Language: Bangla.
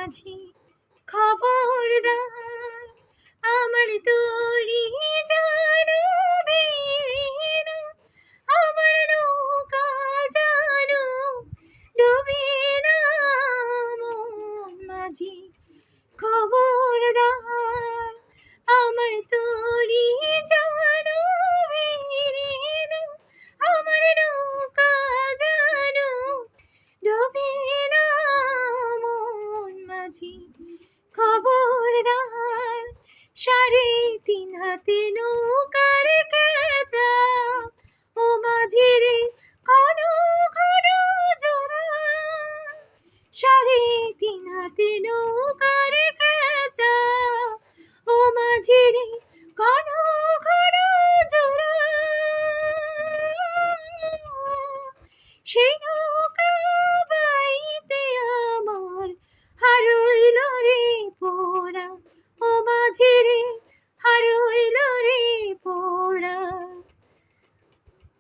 মাঝি খবরদার, আমার তরি জানবে না, আমার নৌকা জানো ডুবে না। মন মাঝি খবরদার, আমার তরি জানো ভিড়ে না, আমার নৌকা জানো ডুবে না। মন মাঝি খবরদার, 3.5 হাতে নৌকার কেজা, ও মাঝি রে ঘন ঘন জোড়া। 3.5 হাতে নৌকার কেজা, ও মাঝি রে ঘন ঘন জোড়া। সেই